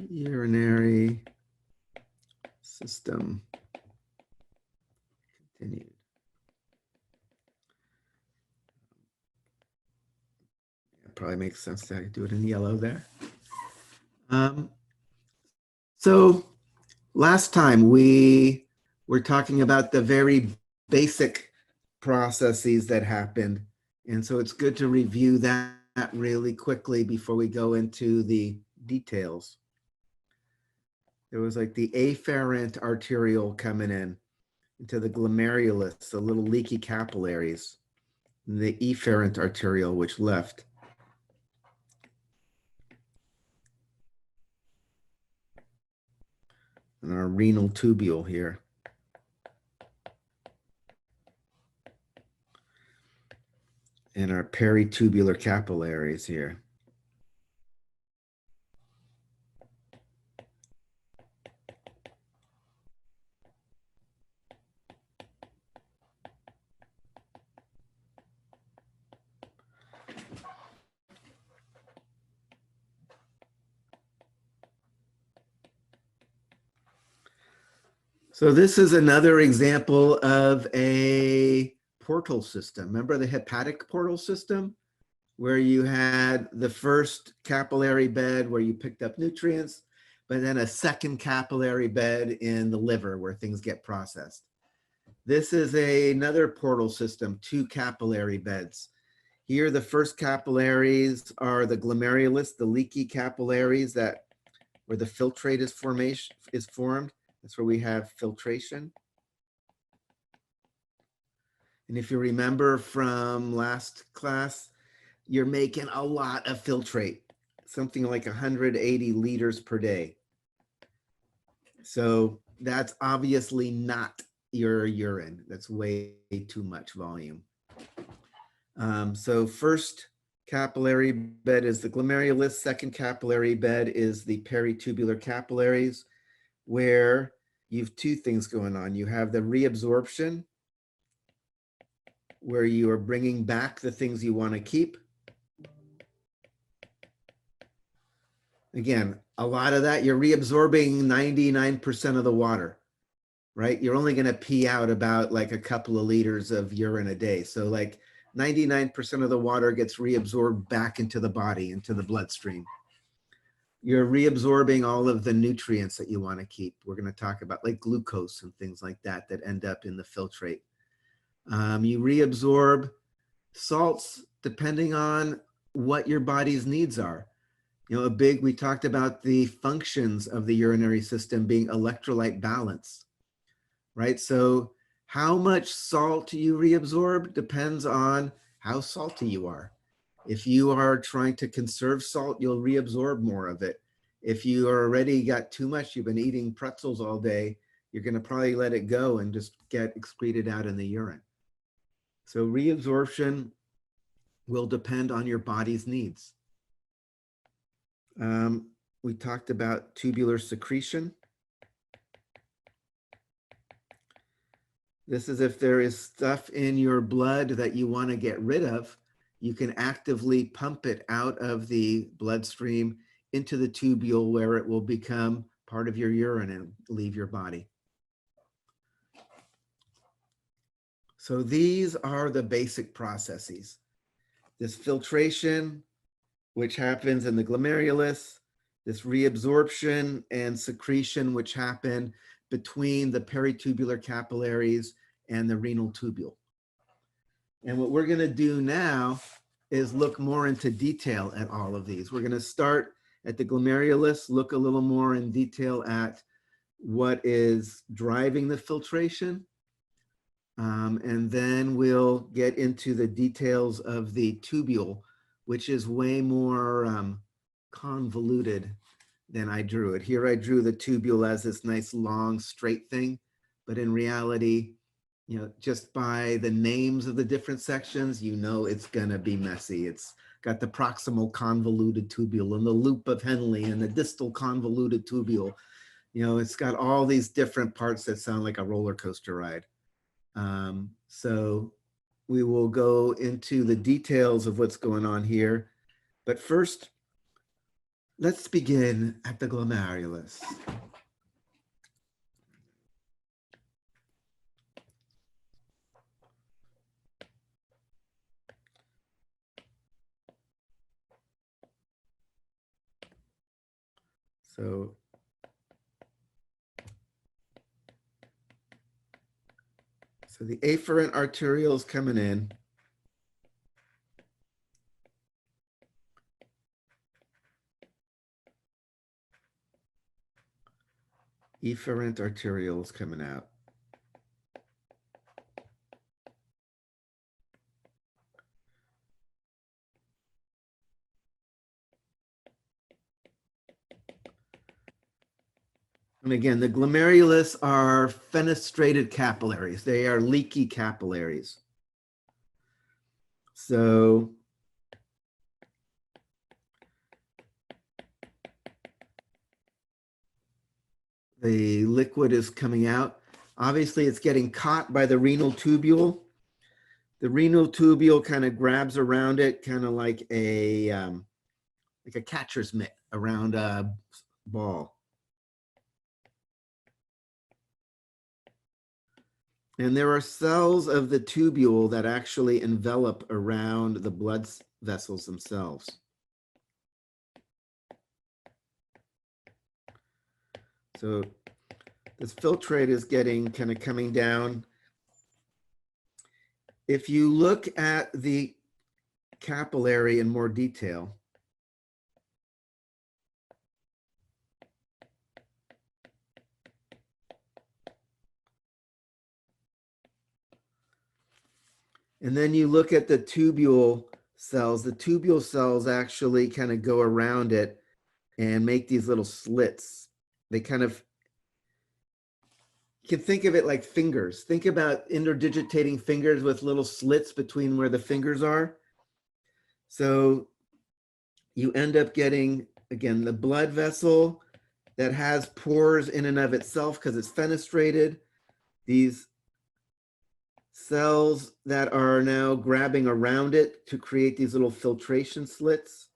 Urinary system continued. It probably makes sense to do it in yellow there. So last time we were talking about the very basic processes that happened. And so it's good to review that really quickly before we go into the details. There was like the afferent arteriole coming in into the glomerulus, the little leaky capillaries, and the efferent arteriole, which left. And our renal tubule here. And our peritubular capillaries here. So this is another example of a portal system. Remember the hepatic portal system, where you had the first capillary bed where you picked up nutrients, but then a second capillary bed in the liver where things get processed. This is another portal system, 2 capillary beds. Here, the first capillaries are the glomerulus, the leaky capillaries that where the filtrate is formed. That's where we have filtration. And if you remember from last class, you're making a lot of filtrate, something like 180 liters per day. So that's obviously not your urine. That's way too much volume. So first capillary bed is the glomerulus. Second capillary bed is the peritubular capillaries, where you have 2 things going on. You have the reabsorption, where you are bringing back the things you want to keep. Again, a lot of that, you're reabsorbing 99% of the water, right? You're only going to pee out about like a couple of liters of urine a day. So like 99% of the water gets reabsorbed back into the body, into the bloodstream. You're reabsorbing all of the nutrients that you want to keep. We're going to talk about like glucose and things like that that end up in the filtrate. You reabsorb salts depending on what your body's needs are. You know, we talked about the functions of the urinary system being electrolyte balance, right? So how much salt you reabsorb depends on how salty you are. If you are trying to conserve salt, you'll reabsorb more of it. If you are already got too much, you've been eating pretzels all day, you're going to probably let it go and just get excreted out in the urine. So reabsorption will depend on your body's needs. We talked about tubular secretion. This is if there is stuff in your blood that you want to get rid of, you can actively pump it out of the bloodstream into the tubule where it will become part of your urine and leave your body. So these are the basic processes. This filtration, which happens in the glomerulus, this reabsorption and secretion, which happen between the peritubular capillaries and the renal tubule. And what we're going to do now is look more into detail at all of these. We're going to start at the glomerulus, look a little more in detail at what is driving the filtration. And then we'll get into the details of the tubule, which is way more convoluted than I drew it. Here I drew the tubule as this nice long straight thing, but in reality, you know, just by the names of the different sections, you know it's gonna be messy. It's got the proximal convoluted tubule and the loop of Henle and the distal convoluted tubule. You know, it's got all these different parts that sound like a roller coaster ride. So we will go into the details of what's going on here. But first, let's begin at the glomerulus. So the afferent arteriole is coming in. Efferent arteriole is coming out. And again, the glomerulus are fenestrated capillaries. They are leaky capillaries. So the liquid is coming out. Obviously, it's getting caught by the renal tubule. The renal tubule kind of grabs around it, kind of like a catcher's mitt around a ball. And there are cells of the tubule that actually envelop around the blood vessels themselves. So this filtrate is getting kind of coming down. If you look at the capillary in more detail, and then you look at the tubule cells actually kind of go around it and make these little slits. They kind of, you can think of it like fingers. Think about interdigitating fingers with little slits between where the fingers are. So you end up getting, again, the blood vessel that has pores in and of itself because it's fenestrated. These cells that are now grabbing around it to create these little filtration slits.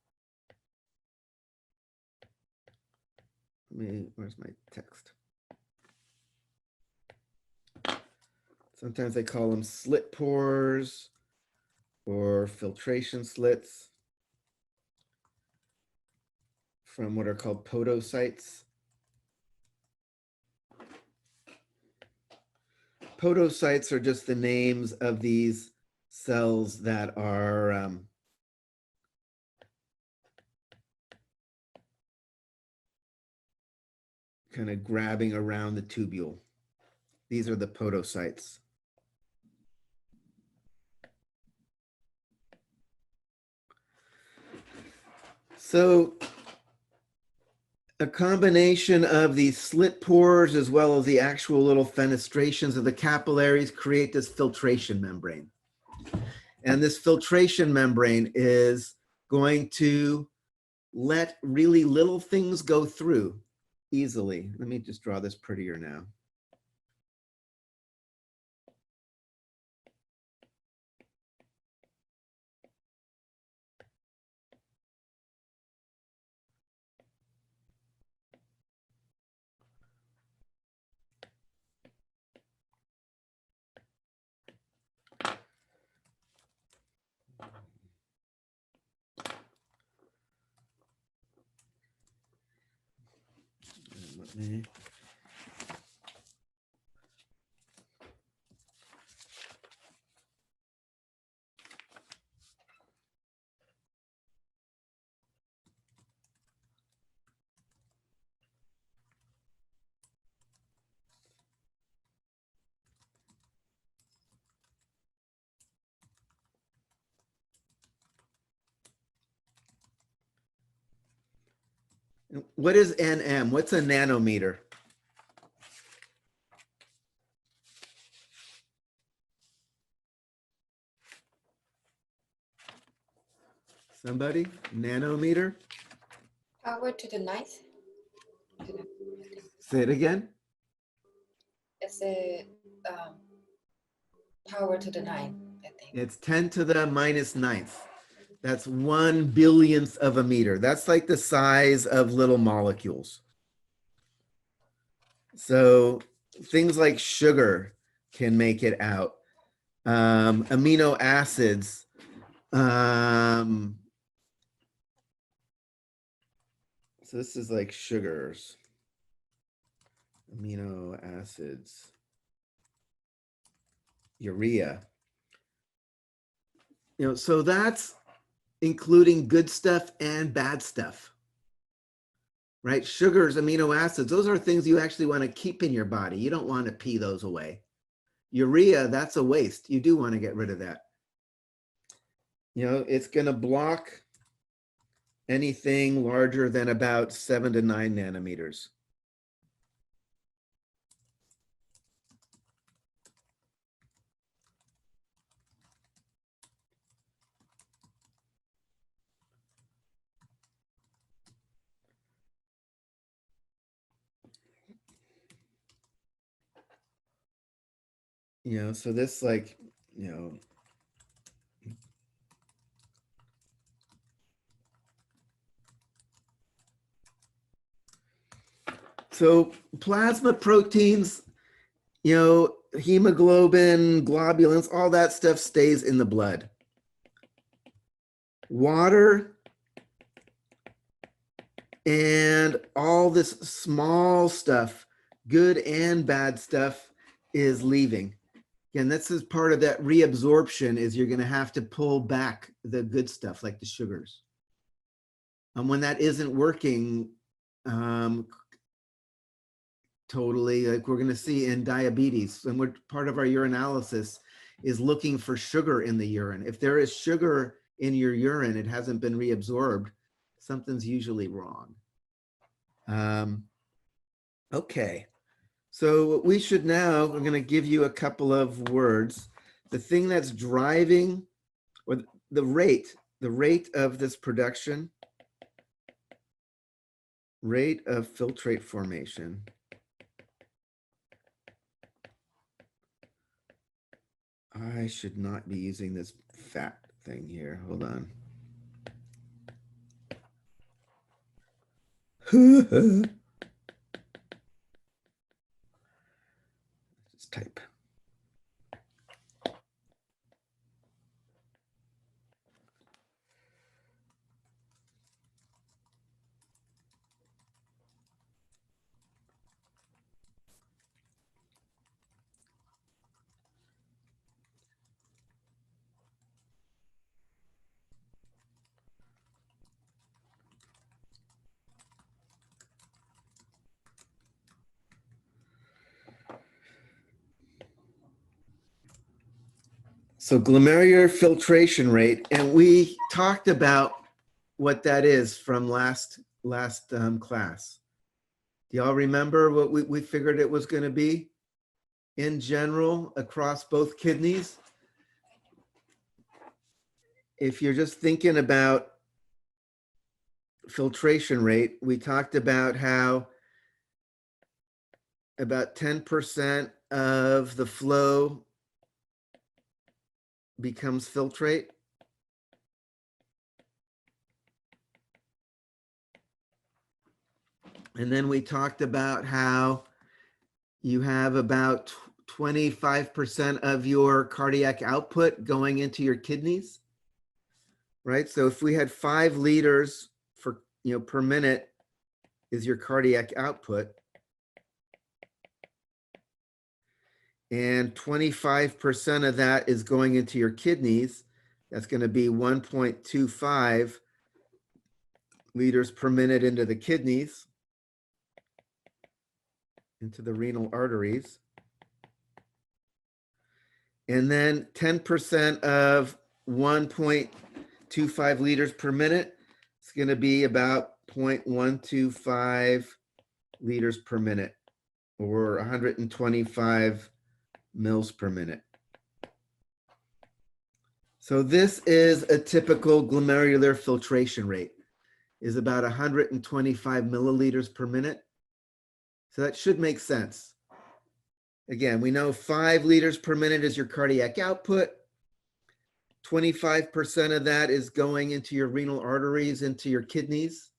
Where's my text? Sometimes they call them slit pores or filtration slits from what are called podocytes. Podocytes are just the names of these cells that are kind of grabbing around the tubule. These are the podocytes. So a combination of these slit pores as well as the actual little fenestrations of the capillaries create this filtration membrane. And this filtration membrane is going to let really little things go through easily. Let me just draw this prettier now. What is NM? What's a nanometer? Somebody? Nanometer? Power to the ninth. Say it again. It's a power to the 9, I think. It's 10 to the minus ninth. That's 1/10000000th of a meter. That's like the size of little molecules. So things like sugar can make it out. Amino acids. So this is like sugars. Amino acids. Urea. So that's including good stuff and bad stuff, right? Sugars, amino acids, those are things you actually want to keep in your body. You don't want to pee those away. Urea, that's a waste. You do want to get rid of that. It's going to block anything larger than about 7 to 9 nanometers. So this so plasma proteins, hemoglobin, globulins, all that stuff stays in the blood. Water and all this small stuff, good and bad stuff, is leaving. Again, this is part of that reabsorption, is you're going to have to pull back the good stuff like the sugars. And when that isn't working totally, like we're going to see in diabetes, and part of our urinalysis is looking for sugar in the urine. If there is sugar in your urine, it hasn't been reabsorbed, something's usually wrong. Okay. So we should now, we're going to give you a couple of words. The thing that's driving, or the rate of this production, rate of filtrate formation. I should not be using this fat thing here. Hold on. Just type. So glomerular filtration rate, and we talked about what that is from last class. Do y'all remember what we figured it was going to be in general across both kidneys? If you're just thinking about filtration rate, we talked about how about 10% of the flow becomes filtrate. And then we talked about how you have about 25% of your cardiac output going into your kidneys, right? So if we had 5 liters per minute is your cardiac output, and 25% of that is going into your kidneys, that's going to be 1.25 liters per minute into the kidneys, into the renal arteries. And then 10% of 1.25 liters per minute, it's going to be about 0.125 liters per minute, or 125 mils per minute. So this is a typical glomerular filtration rate, is about 125 milliliters per minute. So that should make sense. Again, we know 5 liters per minute is your cardiac output. 25% of that is going into your renal arteries, into your kidneys.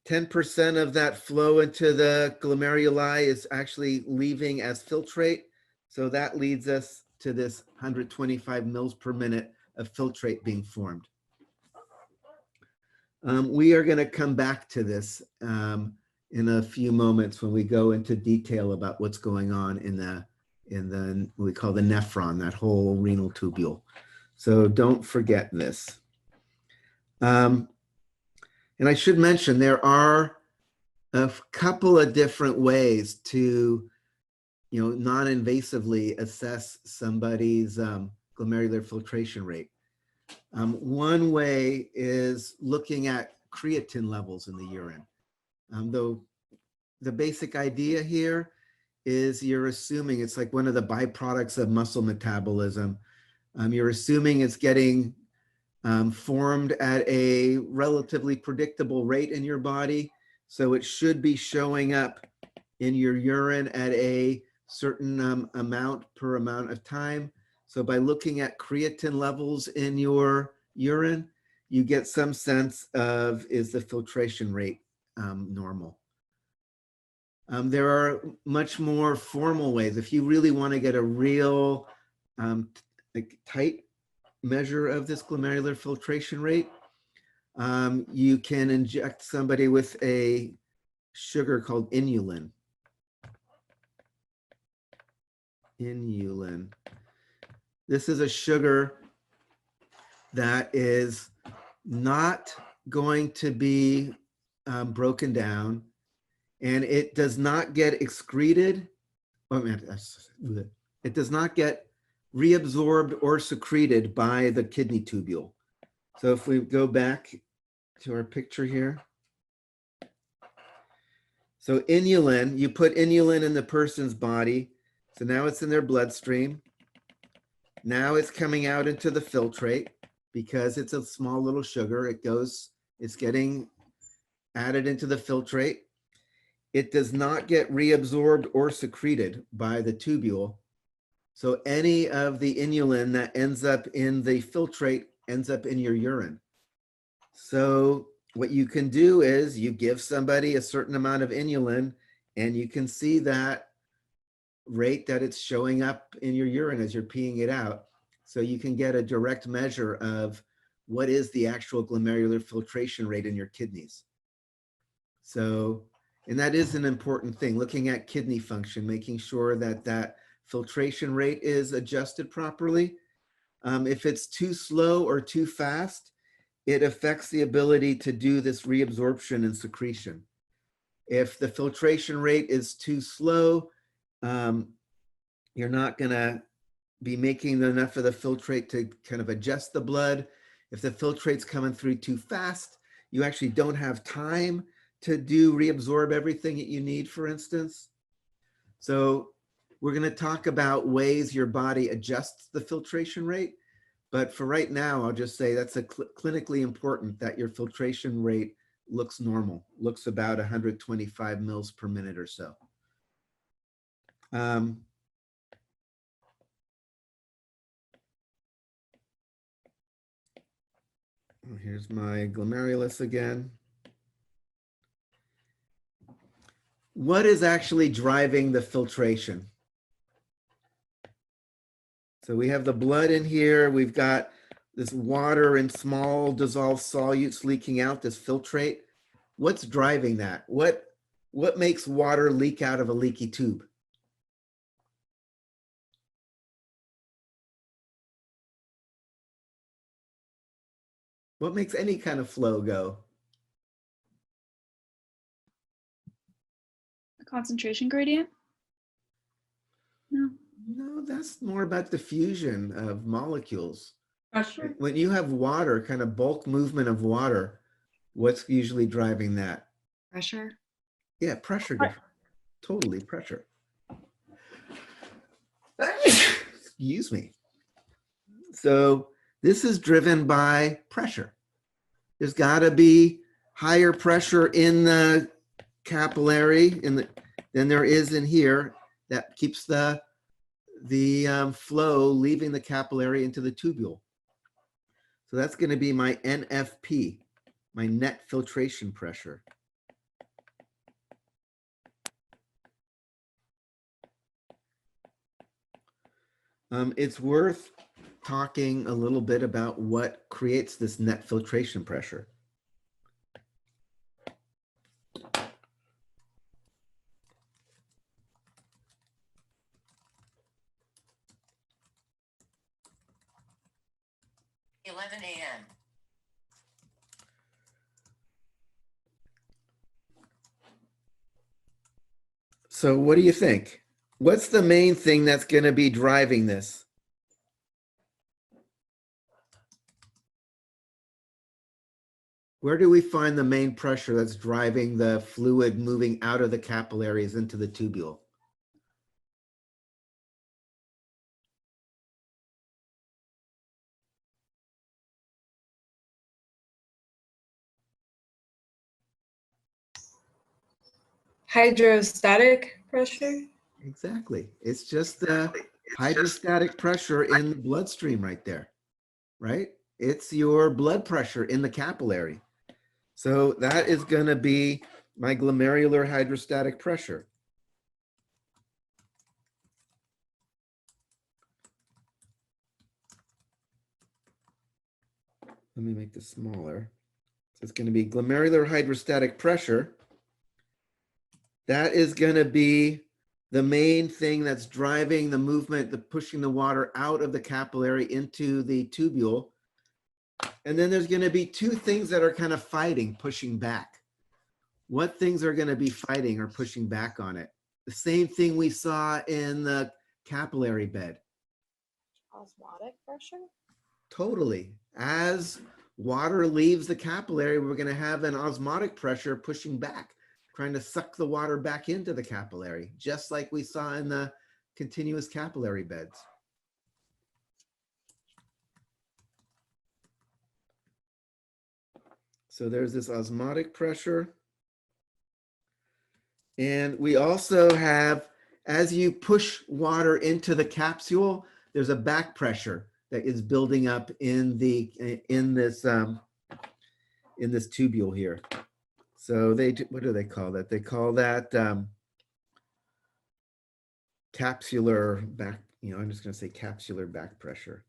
10% of that flow into the glomeruli is actually leaving as filtrate. So that leads us to this 125 mils per minute of filtrate being formed. We are going to come back to this in a few moments when we go into detail about what's going on in the what we call the nephron, that whole renal tubule. So don't forget this. And I should mention there are a couple of different ways to, non-invasively assess somebody's glomerular filtration rate. One way is looking at creatine levels in the urine. Though the basic idea here is you're assuming it's like one of the byproducts of muscle metabolism. You're assuming it's getting formed at a relatively predictable rate in your body. So it should be showing up in your urine at a certain amount per amount of time. So by looking at creatine levels in your urine, you get some sense of, is the filtration rate normal? There are much more formal ways. If you really want to get a real tight measure of this glomerular filtration rate, you can inject somebody with a sugar called inulin. Inulin. This is a sugar that is not going to be broken down, and it does not get excreted. It does not get reabsorbed or secreted by the kidney tubule. So if we go back to our picture here. So inulin, you put inulin in the person's body. So now it's in their bloodstream. Now it's coming out into the filtrate because it's a small little sugar. It's getting added into the filtrate. It does not get reabsorbed or secreted by the tubule. So any of the inulin that ends up in the filtrate ends up in your urine. So what you can do is you give somebody a certain amount of inulin and you can see that rate that it's showing up in your urine as you're peeing it out. So you can get a direct measure of what is the actual glomerular filtration rate in your kidneys. So, and that is an important thing, looking at kidney function, making sure that that filtration rate is adjusted properly. If it's too slow or too fast, it affects the ability to do this reabsorption and secretion. If the filtration rate is too slow, you're not going to be making enough of the filtrate to kind of adjust the blood. If the filtrate's coming through too fast, you actually don't have time to reabsorb everything that you need, for instance. So we're going to talk about ways your body adjusts the filtration rate. But for right now, I'll just say that's clinically important that your filtration rate looks normal, looks about 125 mils per minute or so. Here's my glomerulus again. What is actually driving the filtration? So we have the blood in here. We've got this water and small dissolved solutes leaking out, this filtrate. What's driving that? What makes water leak out of a leaky tube? What makes any kind of flow go? A concentration gradient? No. No, that's more about diffusion of molecules. Pressure. When you have water, kind of bulk movement of water, what's usually driving that? Pressure? Yeah, pressure. Totally pressure. Excuse me. So this is driven by pressure. There's got to be higher pressure in the capillary than there is in here that keeps the the flow leaving the capillary into the tubule. So that's going to be my NFP, my net filtration pressure. It's worth talking a little bit about what creates this net filtration pressure. a.m. So what do you think? What's the main thing that's going to be driving this? Where do we find the main pressure that's driving the fluid moving out of the capillaries into the tubule? Hydrostatic pressure? Exactly. It's just the hydrostatic pressure in the bloodstream right there, right? It's your blood pressure in the capillary. So that is going to be my glomerular hydrostatic pressure. Let me make this smaller. So it's going to be glomerular hydrostatic pressure. That is going to be the main thing that's driving the movement, the pushing the water out of the capillary into the tubule. And then there's going to be two things that are kind of fighting, pushing back. What things are going to be fighting or pushing back on it? The same thing we saw in the capillary bed. Osmotic pressure? Totally. As water leaves the capillary, we're going to have an osmotic pressure pushing back, trying to suck the water back into the capillary, just like we saw in the continuous capillary beds. So there's this osmotic pressure. And we also have, as you push water into the capsule, there's a back pressure that is building up in this tubule here. So what do they call that? They call that capsular back, I'm just going to say capsular back pressure.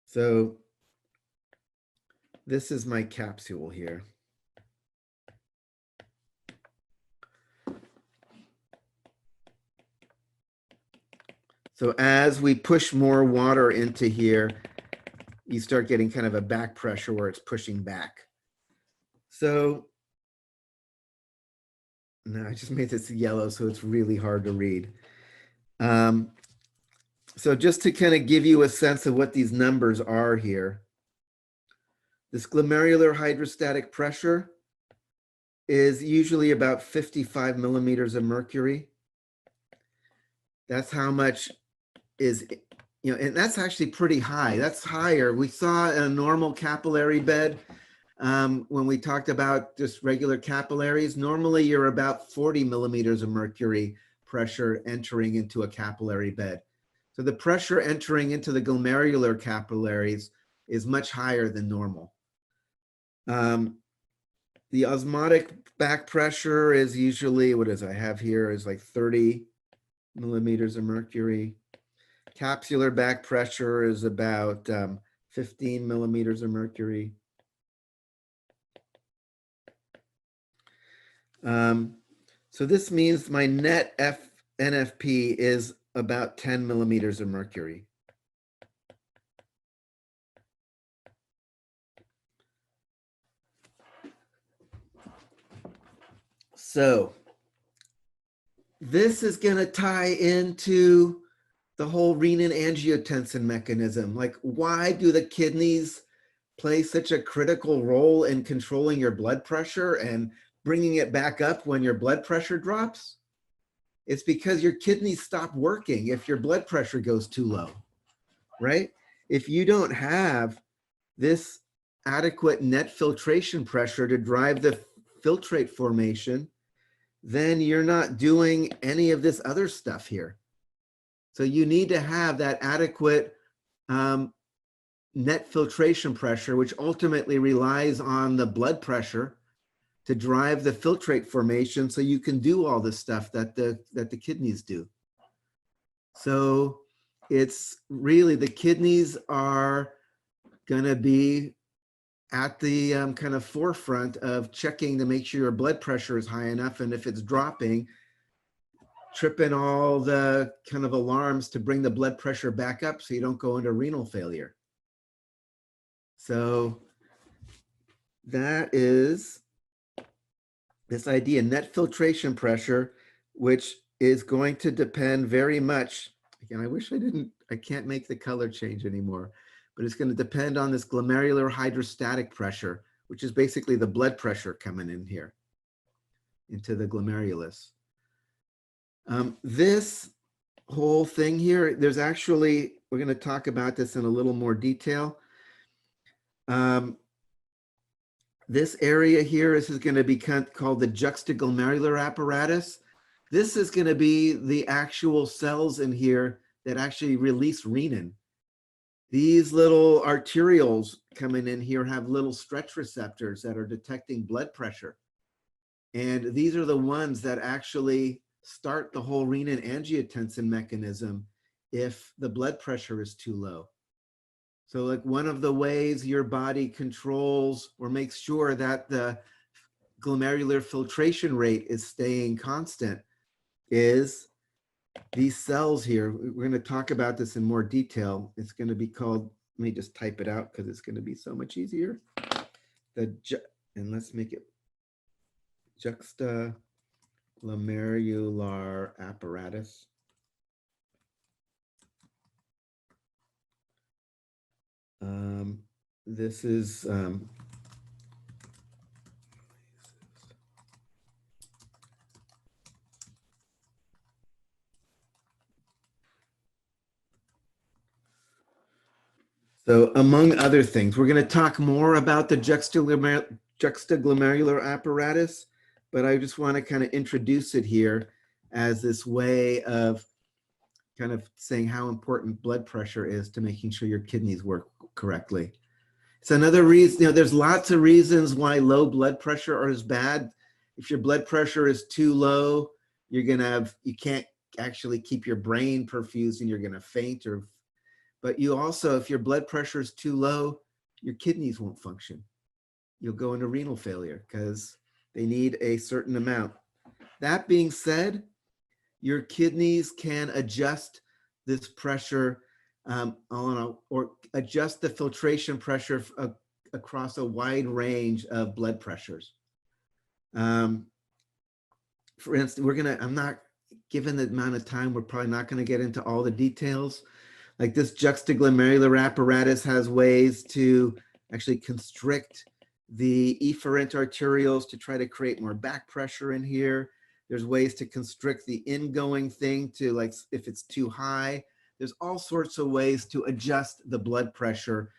So this is my capsule here. So as we push more water into here, you start getting kind of a back pressure where it's pushing back. So no, I just made this yellow, so it's really hard to read. So just to kind of give you a sense of what these numbers are here, this glomerular hydrostatic pressure is usually about 55 millimeters of mercury. That's how much is, and that's actually pretty high. That's higher. We saw in a normal capillary bed, when we talked about just regular capillaries, normally you're about 40 millimeters of mercury pressure entering into a capillary bed. So the pressure entering into the glomerular capillaries is much higher than normal. The osmotic back pressure is usually, what is I have here is like 30 millimeters of mercury. Capsular back pressure is about 15 millimeters of mercury. So this means my net NFP is about 10 millimeters of mercury. So this is going to tie into the whole renin-angiotensin mechanism. Like, why do the kidneys play such a critical role in controlling your blood pressure and bringing it back up when your blood pressure drops? It's because your kidneys stop working if your blood pressure goes too low, right? If you don't have this adequate net filtration pressure to drive the filtrate formation, then you're not doing any of this other stuff here. So you need to have that adequate net filtration pressure, which ultimately relies on the blood pressure to drive the filtrate formation, so you can do all the stuff that the kidneys do. So it's really, the kidneys are going to be at the kind of forefront of checking to make sure your blood pressure is high enough, and if it's dropping, tripping all the kind of alarms to bring the blood pressure back up so you don't go into renal failure. So that is this idea, net filtration pressure, which is going to depend very much, again, I can't make the color change anymore, but it's going to depend on this glomerular hydrostatic pressure, which is basically the blood pressure coming in here into the glomerulus. This whole thing here, there's actually, we're going to talk about this in a little more detail. This area here, this is going to be called the Juxtaglomerular Apparatus. This is going to be the actual cells in here that actually release renin. These little arterioles coming in here have little stretch receptors that are detecting blood pressure. And these are the ones that actually start the whole renin-angiotensin mechanism if the blood pressure is too low. So like one of the ways your body controls or makes sure that the glomerular filtration rate is staying constant is these cells here. We're going to talk about this in more detail. It's going to be called, let me just type it out because it's going to be so much easier. And let's make it Juxtaglomerular Apparatus. This is so among other things, we're going to talk more about the juxtaglomerular apparatus, but I just want to kind of introduce it here as this way of kind of saying how important blood pressure is to making sure your kidneys work correctly. It's another reason, there's lots of reasons why low blood pressure is bad. If your blood pressure is too low, you're going to have, you can't actually keep your brain perfused and you're going to faint. But you also, if your blood pressure is too low, your kidneys won't function. You'll go into renal failure because they need a certain amount. That being said, your kidneys can adjust this pressure or adjust the filtration pressure across a wide range of blood pressures. For instance, I'm not, given the amount of time, we're probably not going to get into all the details. Like this juxtaglomerular apparatus has ways to actually constrict the efferent arterioles to try to create more back pressure in here. There's ways to constrict the ingoing thing to, like, if it's too high. There's all sorts of ways to adjust the blood pressure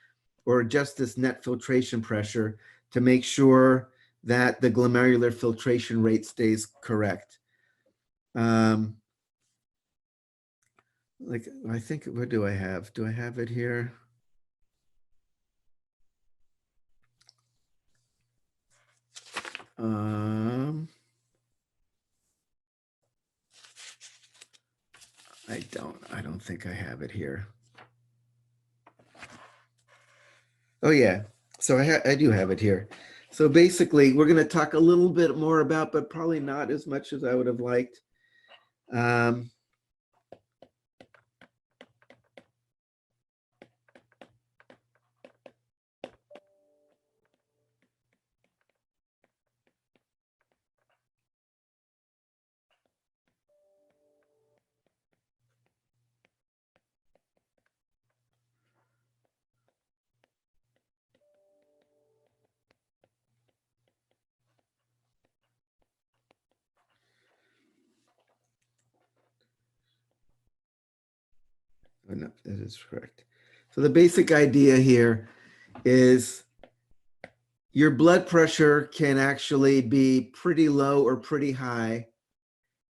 or adjust this net filtration pressure to make sure that the glomerular filtration rate stays correct. Like, I think, what do I have? Do I have it here? I don't think I have it here. Oh yeah, so I do have it here. So basically, we're going to talk a little bit more about, but probably not as much as I would have liked. Oh, no, that is correct. So the basic idea here is your blood pressure can actually be pretty low or pretty high.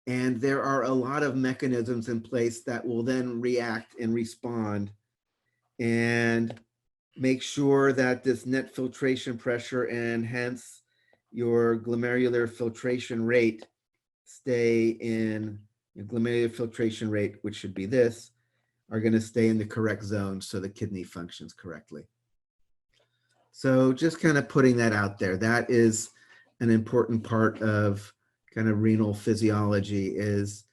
And there are a lot of mechanisms in place that will then react and respond and make sure that this net filtration pressure and hence your glomerular filtration rate stay in your glomerular filtration rate, which should be this, are going to stay in the correct zone so the kidney functions correctly. So just kind of putting that out there, that is an important part of kind of renal physiology is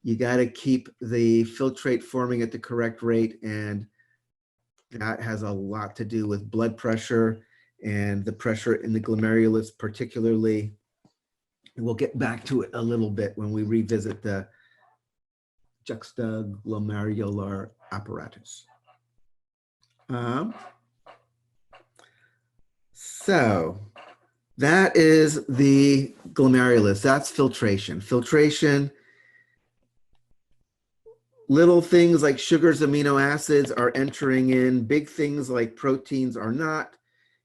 you got to keep the filtrate forming at the correct rate, and that has a lot to do with blood pressure and the pressure in the glomerulus particularly. And we'll get back to it a little bit when we revisit the Juxtaglomerular Apparatus. So that is the glomerulus. That's filtration. Filtration, little things like sugars, amino acids are entering in. Big things like proteins are not.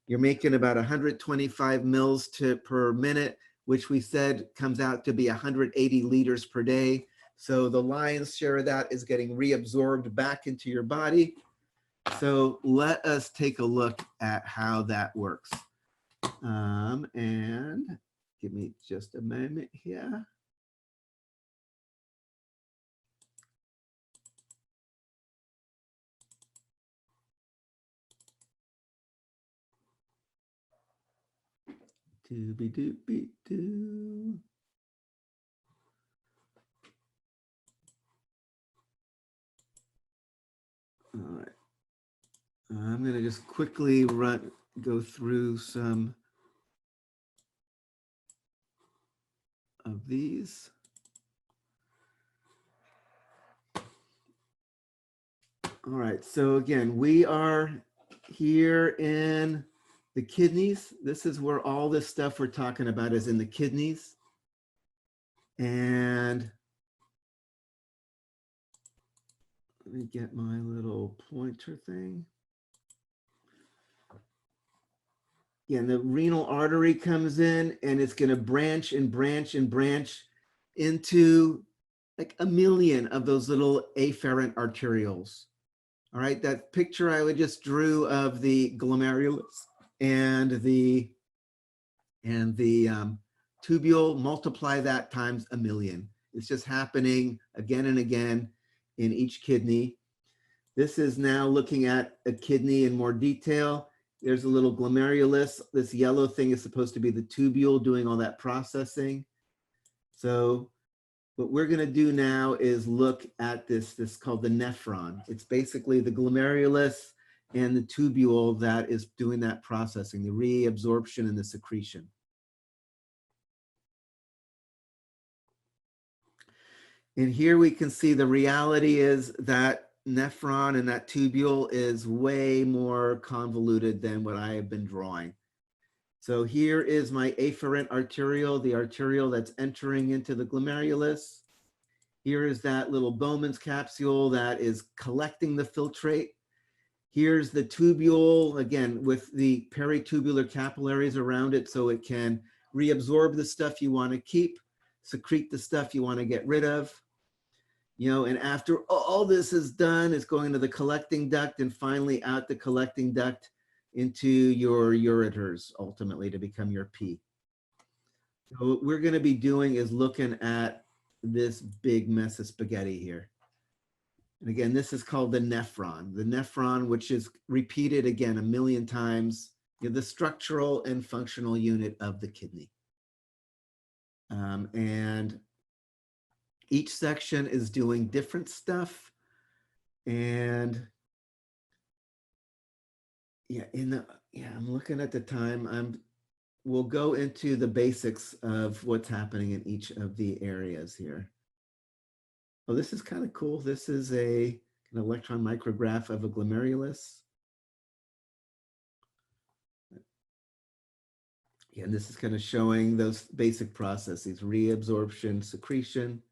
You're making about 125 mils per minute, which we said comes out to be 180 liters per day. So the lion's share of that is getting reabsorbed back into your body. So let us take a look at how that works. And give me just a moment here. Doobie-doobie-doo. All right. I'm going to just quickly go through some of these. All right, so again, we are here in the kidneys. This is where all this stuff we're talking about is in the kidneys. And let me get my little pointer thing. Again, the renal artery comes in and it's going to branch and branch and branch into like a million of those little afferent arterioles. All right, that picture I just drew of the glomerulus and the tubule, multiply that times a million. It's just happening again and again in each kidney. This is now looking at a kidney in more detail. There's a little glomerulus. This yellow thing is supposed to be the tubule doing all that processing. So what we're going to do now is look at this called the nephron. It's basically the glomerulus and the tubule that is doing that processing, the reabsorption and the secretion. And here we can see the reality is that nephron and that tubule is way more convoluted than what I have been drawing. So here is my afferent arteriole, the arteriole that's entering into the glomerulus. Here is that little Bowman's capsule that is collecting the filtrate. Here's the tubule, again, with the peritubular capillaries around it so it can reabsorb the stuff you want to keep, secrete the stuff you want to get rid of. You know, and after all this is done, it's going to the collecting duct and finally out the collecting duct into your ureters, ultimately to become your pee. So what we're going to be doing is looking at this big mess of spaghetti here. And again, this is called the nephron, which is repeated again a million times, you know, the structural and functional unit of the kidney. And each section is doing different stuff. And yeah, I'm looking at the time. We'll go into the basics of what's happening in each of the areas here. Oh, this is kind of cool. This is an electron micrograph of a glomerulus. Yeah, and this is kind of showing those basic processes, reabsorption, secretion.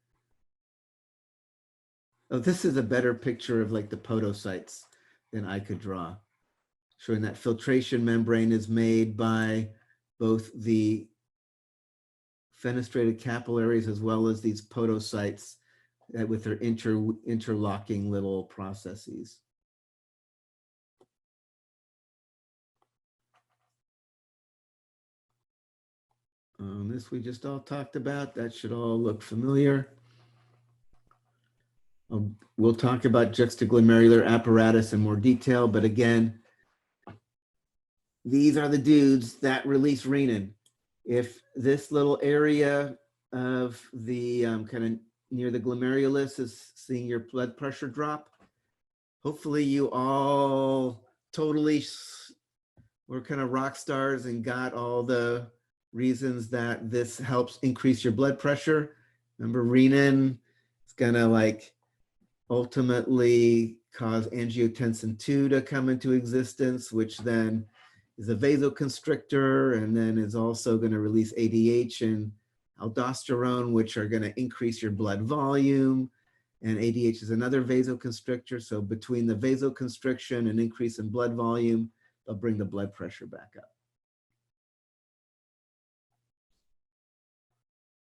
Oh, this is a better picture of like the podocytes than I could draw, showing that filtration membrane is made by both the fenestrated capillaries as well as these podocytes with their interlocking little processes. This we just all talked about. That should all look familiar. We'll talk about juxtaglomerular apparatus in more detail, but again, these are the dudes that release renin. If this little area of the kind of near the glomerulus is seeing your blood pressure drop, hopefully you all totally were kind of rock stars and got all the reasons that this helps increase your blood pressure. Remember, renin is gonna like ultimately cause angiotensin II to come into existence, which then is a vasoconstrictor and then is also going to release ADH and aldosterone, which are going to increase your blood volume. And ADH is another vasoconstrictor. So between the vasoconstriction and increase in blood volume, they'll bring the blood pressure back up.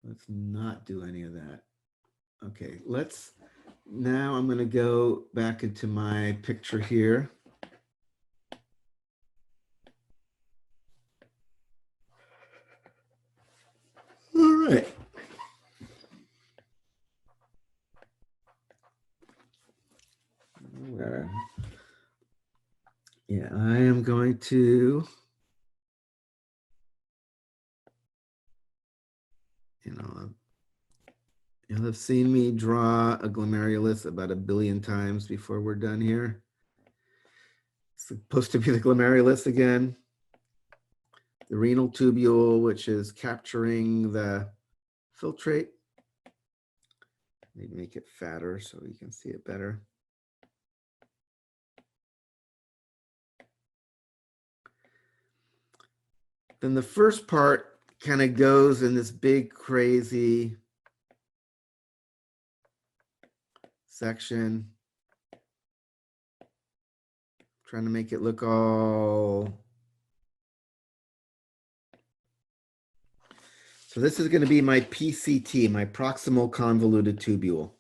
Let's not do any of that. Okay, now I'm going to go back into my picture here. All right. Yeah, I am going to, you'll have seen me draw a glomerulus about 1 billion times before we're done here. It's supposed to be the glomerulus again. The renal tubule, which is capturing the filtrate. Maybe make it fatter so you can see it better. Then the first part kind of goes in this big, crazy section. Trying to make it look all. So this is going to be my PCT, my proximal convoluted tubule.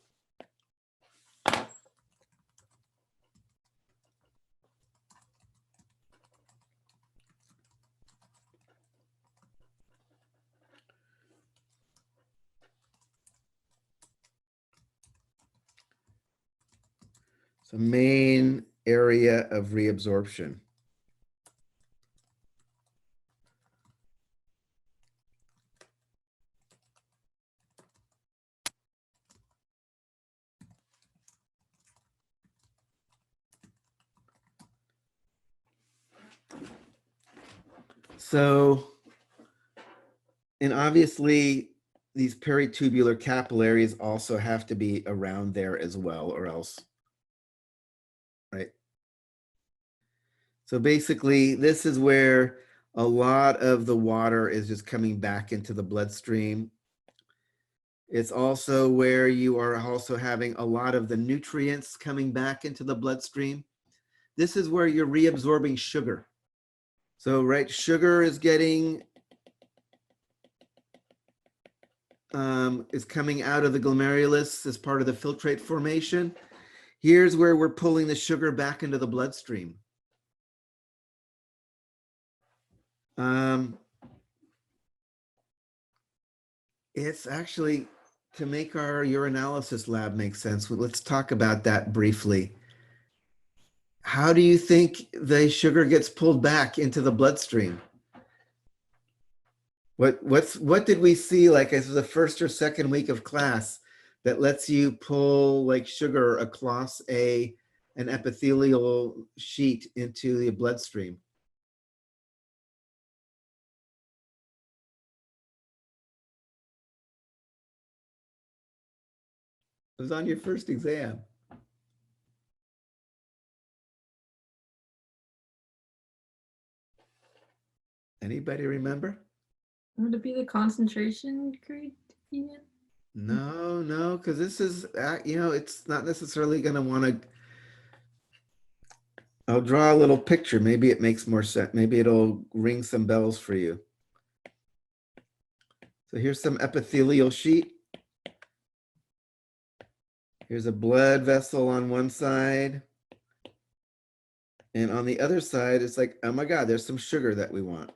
So main area of reabsorption. So, and obviously these peritubular capillaries also have to be around there as well, or else, right? So basically this is where a lot of the water is just coming back into the bloodstream. It's also where you are also having a lot of the nutrients coming back into the bloodstream. This is where you're reabsorbing sugar. So, right, sugar is getting, is coming out of the glomerulus as part of the filtrate formation. Here's where we're pulling the sugar back into the bloodstream. It's actually to make our urinalysis lab make sense. Let's talk about that briefly. How do you think the sugar gets pulled back into the bloodstream? What did we see like as the first or second week of class that lets you pull like sugar across an epithelial sheet into the bloodstream? It was on your first exam. Anybody remember? Would it be the concentration gradient? No, because this is, it's not necessarily going to want to. I'll draw a little picture. Maybe it makes more sense. Maybe it'll ring some bells for you. So here's some epithelial sheet. Here's a blood vessel on one side. And on the other side, it's like, oh my God, there's some sugar that we want.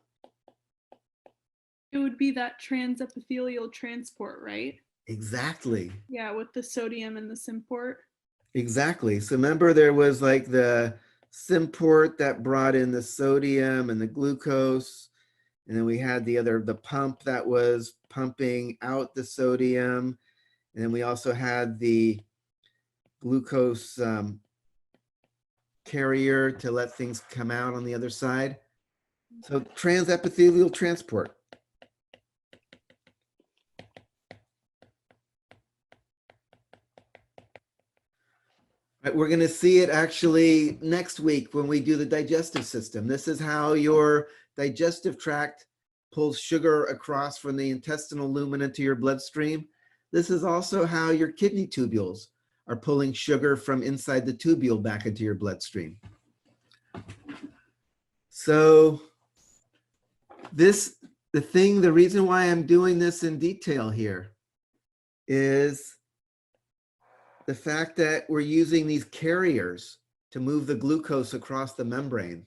It would be that transepithelial transport, right? Exactly. Yeah, with the sodium and the symport. Exactly. So remember there was like the symport that brought in the sodium and the glucose. And then we had the pump that was pumping out the sodium. And then we also had the glucose carrier to let things come out on the other side. So transepithelial transport. Right, we're going to see it actually next week when we do the digestive system. This is how your digestive tract pulls sugar across from the intestinal lumen into your bloodstream. This is also how your kidney tubules are pulling sugar from inside the tubule back into your bloodstream. So the reason why I'm doing this in detail here is the fact that we're using these carriers to move the glucose across the membrane.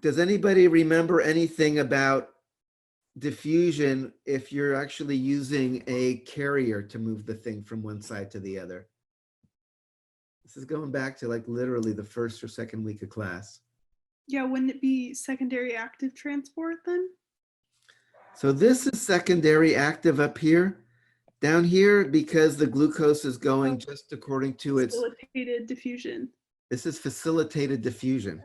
Does anybody remember anything about diffusion if you're actually using a carrier to move the thing from one side to the other? This is going back to like literally the first or second week of class. Yeah, wouldn't it be secondary active transport then? So this is secondary active up here. Down here, because the glucose is going just according to its, Facilitated diffusion. this is facilitated diffusion.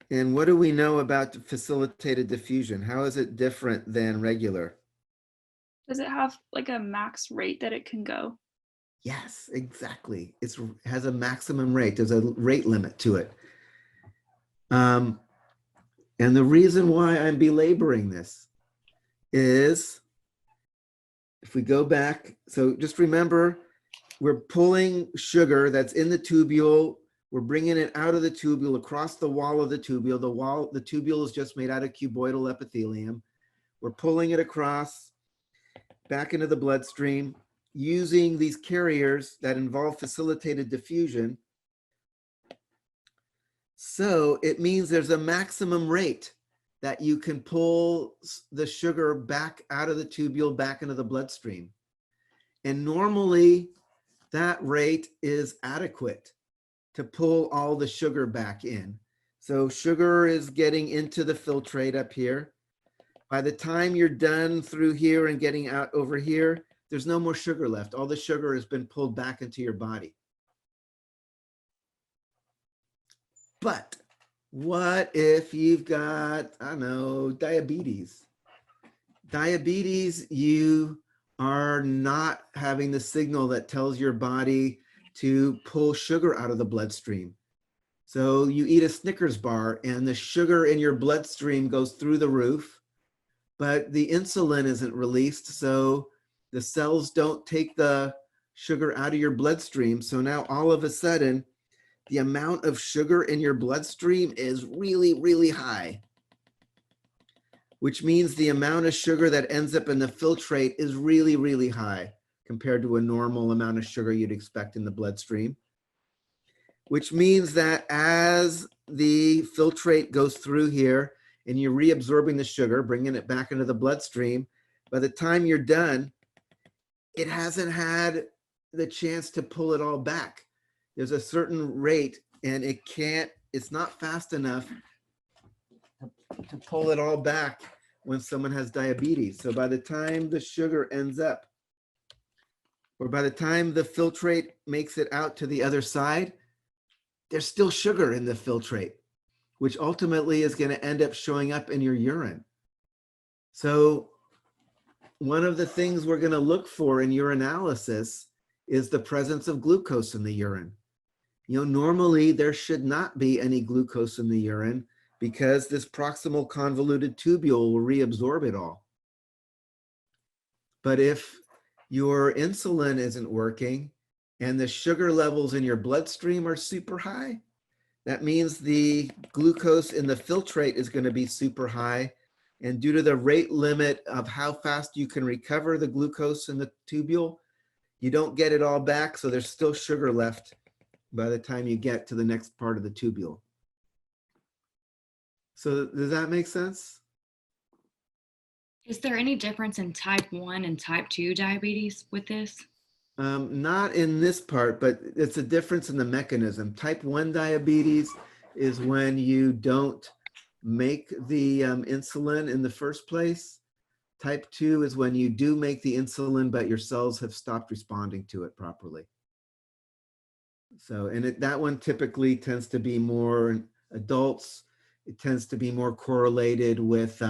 And what do we know about facilitated diffusion? How is it different than regular? Does it have like a max rate that it can go? Yes, exactly. It has a maximum rate. There's a rate limit to it. And the reason why I'm belaboring this is if we go back, so just remember, we're pulling sugar that's in the tubule. We're bringing it out of the tubule across the wall of the tubule. The tubule is just made out of cuboidal epithelium. We're pulling it across back into the bloodstream using these carriers that involve facilitated diffusion. So it means there's a maximum rate that you can pull the sugar back out of the tubule, back into the bloodstream. And normally that rate is adequate to pull all the sugar back in. So sugar is getting into the filtrate up here. By the time you're done through here and getting out over here, there's no more sugar left. All the sugar has been pulled back into your body. But what if you've got, I don't know, diabetes? Diabetes, you are not having the signal that tells your body to pull sugar out of the bloodstream. So you eat a Snickers bar and the sugar in your bloodstream goes through the roof, but the insulin isn't released. So the cells don't take the sugar out of your bloodstream. So now all of a sudden, the amount of sugar in your bloodstream is really, really high, which means the amount of sugar that ends up in the filtrate is really, really high compared to a normal amount of sugar you'd expect in the bloodstream, which means that as the filtrate goes through here and you're reabsorbing the sugar, bringing it back into the bloodstream, by the time you're done, it hasn't had the chance to pull it all back. There's a certain rate and it's not fast enough to pull it all back when someone has diabetes. So by the time the sugar ends up, or by the time the filtrate makes it out to the other side, there's still sugar in the filtrate, which ultimately is going to end up showing up in your urine. So one of the things we're going to look for in urinalysis is the presence of glucose in the urine. You know, normally there should not be any glucose in the urine because this proximal convoluted tubule will reabsorb it all. But if your insulin isn't working and the sugar levels in your bloodstream are super high, that means the glucose in the filtrate is going to be super high. And due to the rate limit of how fast you can recover the glucose in the tubule, you don't get it all back. So there's still sugar left by the time you get to the next part of the tubule. So does that make sense? Is there any difference in type 1 and type 2 diabetes with this? Not in this part, but it's a difference in the mechanism. Type 1 diabetes is when you don't make the insulin in the first place. Type 2 is when you do make the insulin, but your cells have stopped responding to it properly. So, and that one typically tends to be more in adults. It tends to be more correlated with,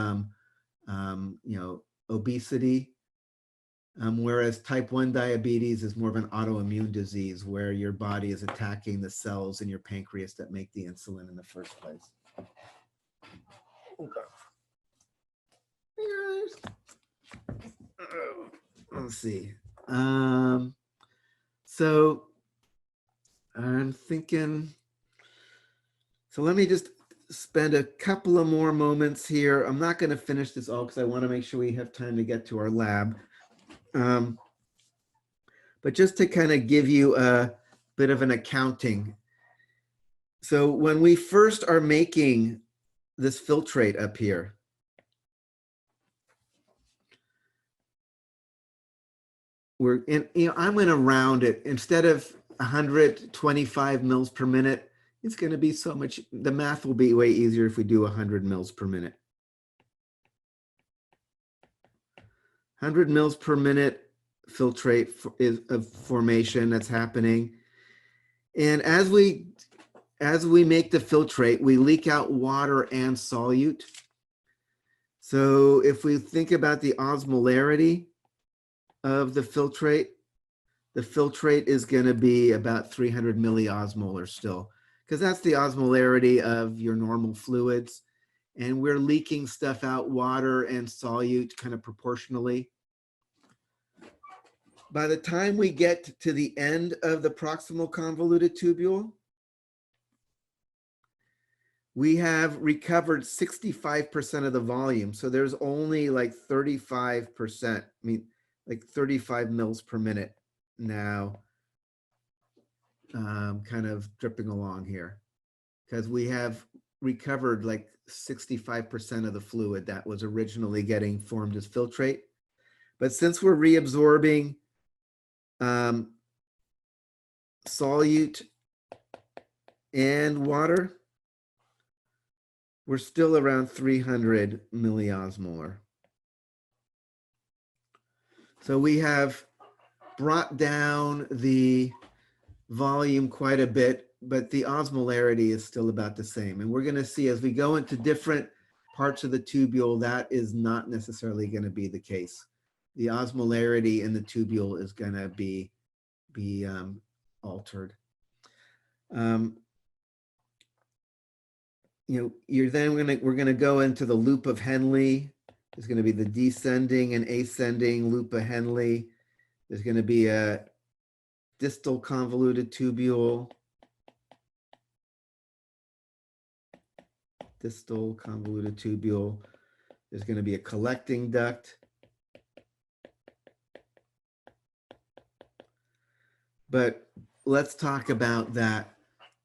obesity. Whereas type 1 diabetes is more of an autoimmune disease where your body is attacking the cells in your pancreas that make the insulin in the first place. Let's see. So I'm thinking, so let me just spend a couple of more moments here. I'm not going to finish this all because I want to make sure we have time to get to our lab. But just to kind of give you a bit of an accounting. So when we first are making this filtrate up here, I'm going to round it. Instead of 125 mils per minute, it's going to be so much, the math will be way easier if we do 100 mils per minute. 100 mils per minute filtrate is of formation that's happening. And as we make the filtrate, we leak out water and solute. So if we think about the osmolarity of the filtrate is going to be about 300 milliosmolar still, because that's the osmolarity of your normal fluids. And we're leaking stuff out, water and solute, kind of proportionally. By the time we get to the end of the proximal convoluted tubule, we have recovered 65% of the volume. So there's only like 35%, I mean, like 35 mils per minute now, kind of dripping along here, because we have recovered like 65% of the fluid that was originally getting formed as filtrate. But since we're reabsorbing solute and water, we're still around 300 milliosmolar. So we have brought down the volume quite a bit, but the osmolarity is still about the same. And we're going to see as we go into different parts of the tubule, that is not necessarily going to be the case. The osmolarity in the tubule is going to be altered. We're going to go into the loop of Henle. There's going to be the descending and ascending loop of Henle. There's going to be a distal convoluted tubule. Distal convoluted tubule. There's going to be a collecting duct. But let's talk about that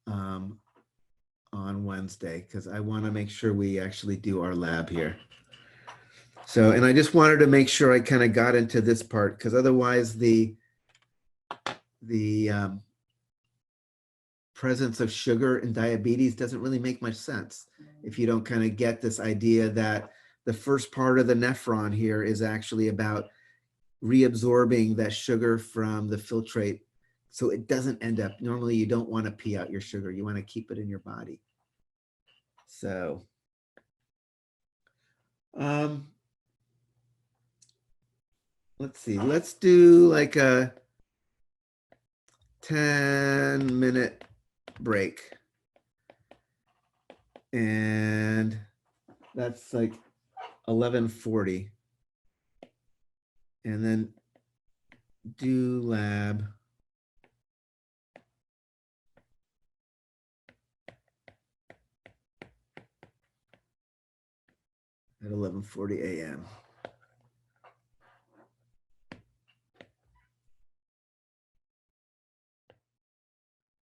on Wednesday, because I want to make sure we actually do our lab here. So, and I just wanted to make sure I kind of got into this part, because otherwise the presence of sugar in diabetes doesn't really make much sense if you don't kind of get this idea that the first part of the nephron here is actually about reabsorbing that sugar from the filtrate, so it doesn't end up, normally you don't want to pee out your sugar, you want to keep it in your body. So let's see, let's do like a 10-minute break. And that's like 11:40. And then do lab at 11:40 a.m.